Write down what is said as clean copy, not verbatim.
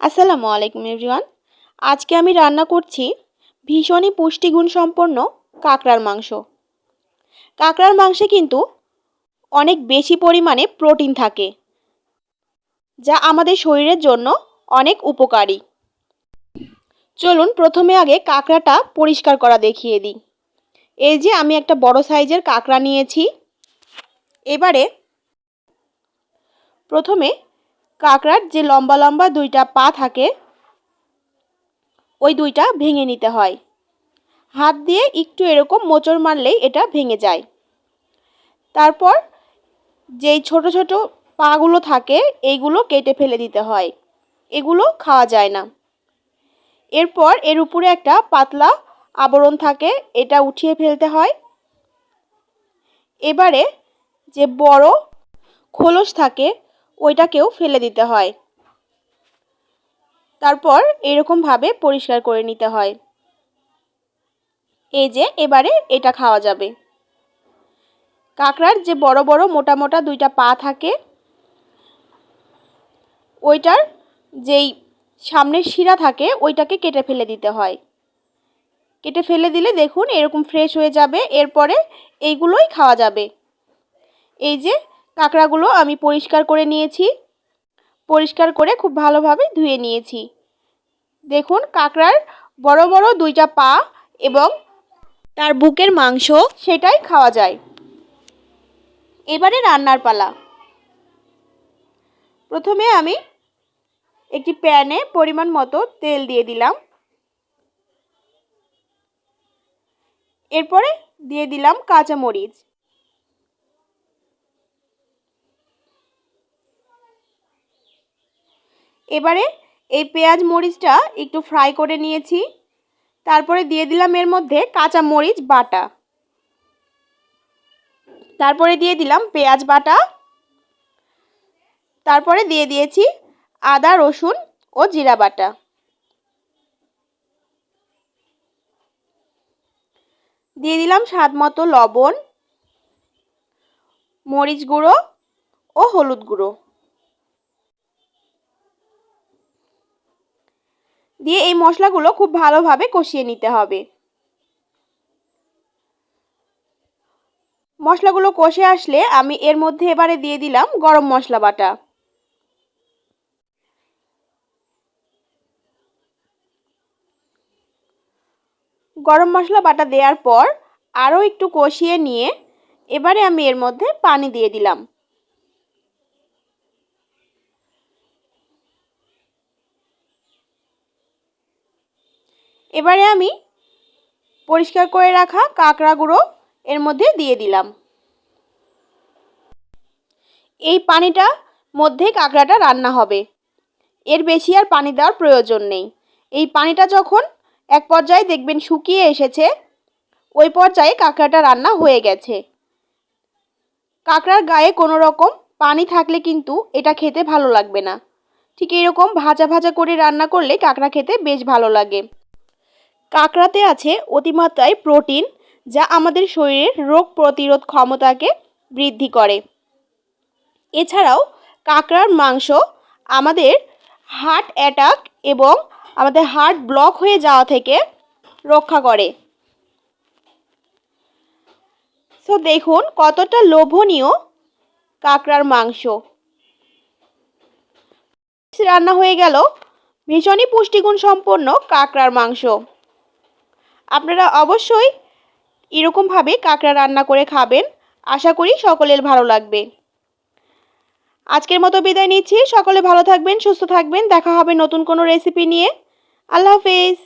আসসালামু আলাইকুম এভরিওয়ান। আজকে আমি রান্না করছি ভীষণই পুষ্টিগুণ সম্পন্ন কাঁকড়ার মাংস। কাঁকড়ার মাংসে কিন্তু অনেক বেশি পরিমাণে প্রোটিন থাকে, যা আমাদের শরীরের জন্য অনেক উপকারী। চলুন প্রথমে আগে কাঁকড়াটা পরিষ্কার করা দেখিয়ে দিই। এই যে আমি একটা বড় সাইজের কাঁকড়া নিয়েছি। এবারে প্রথমে কাঁকড়ার যে লম্বা লম্বা দুইটা পা থাকে ওই দুইটা ভেঙে নিতে হয়। হাত দিয়ে একটু এরকম মোচড় মারলেই এটা ভেঙে যায়। তারপর যেই ছোট ছোট পাগুলো থাকে এইগুলো কেটে ফেলে দিতে হয়, এগুলো খাওয়া যায় না। এরপর এর উপরে একটা পাতলা আবরণ থাকে, এটা উঠিয়ে ফেলতে হয়। এবারে যে বড় খোলস থাকে ওইটাকেও ফেলে দিতে হয়। তারপর এরকমভাবে পরিষ্কার করে নিতে হয়। এই যে এবারে এটা খাওয়া যাবে। কাঁকড়ার যে বড় বড় মোটা মোটা দুইটা পা থাকে ওইটার যেই সামনের শিরা থাকে ওইটাকে কেটে ফেলে দিতে হয়। কেটে ফেলে দিলে দেখুন এরকম ফ্রেশ হয়ে যাবে। এরপরে এইগুলোই খাওয়া যাবে। এই যে কাঁকড়াগুলো আমি পরিষ্কার করে নিয়েছি, পরিষ্কার করে খুব ভালোভাবে ধুয়ে নিয়েছি। দেখুন কাঁকড়ার বড় বড় দুইটা পা এবং তার বুকের মাংস সেটাই খাওয়া যায়। এবারে রান্নার পালা। প্রথমে আমি একটি প্যানে পরিমাণ মতো তেল দিয়ে দিলাম। এরপরে দিয়ে দিলাম কাঁচামরিচ। এবারে এই পেঁয়াজ মরিচটা একটু ফ্রাই করে নিয়েছি। তারপরে দিয়ে দিলাম এর মধ্যে কাঁচামরিচ বাটা। তারপরে দিয়ে দিলাম পেঁয়াজ বাটা। তারপরে দিয়ে দিয়েছি আদা রসুন ও জিরা বাটা। দিয়ে দিলাম স্বাদ মতো লবণ, মরিচ গুঁড়ো ও হলুদ গুঁড়ো দিয়ে এই মশলাগুলো খুব ভালোভাবে কষিয়ে নিতে হবে। মশলাগুলো কষে আসলে আমি এর মধ্যে এবারে দিয়ে দিলাম গরম মশলা বাটা। গরম মশলা বাটা দেওয়ার পর আরও একটু কষিয়ে নিয়ে এবারে আমি এর মধ্যে পানি দিয়ে দিলাম। এবারে আমি পরিষ্কার করে রাখা কাঁকড়াগুলো এর মধ্যে দিয়ে দিলাম। এই পানিটা মধ্যে কাঁকড়াটা রান্না হবে, এর বেশি আর পানি দেওয়ার প্রয়োজন নেই। এই পানিটা যখন এক পর্যায়ে দেখবেন শুকিয়ে এসেছে, ওই পর্যায়ে কাঁকড়াটা রান্না হয়ে গেছে। কাঁকড়ার গায়ে কোনো রকম পানি থাকলে কিন্তু এটা খেতে ভালো লাগবে না। ঠিক এরকম ভাজা ভাজা করে রান্না করলে কাঁকড়া খেতে বেশ ভালো লাগে। কাঁকড়াতে আছে অতিমাত্রায় প্রোটিন, যা আমাদের শরীরের রোগ প্রতিরোধ ক্ষমতাকে বৃদ্ধি করে। এছাড়াও কাঁকড়ার মাংস আমাদের হার্ট অ্যাটাক এবং আমাদের হার্ট ব্লক হয়ে যাওয়া থেকে রক্ষা করে। সো দেখুন কতটা লোভনীয় কাঁকড়ার মাংস রান্না হয়ে গেল। ভীষণই পুষ্টিগুণ সম্পন্ন কাঁকড়ার মাংস। আপনারা অবশ্যই এরকমভাবে কাঁকড়া রান্না করে খাবেন। আশা করি সকলের ভালো লাগবে। আজকের মতো বিদায় নিচ্ছি। সকলে ভালো থাকবেন, সুস্থ থাকবেন। দেখা হবে নতুন কোনো রেসিপি নিয়ে। আল্লাহ হাফেজ।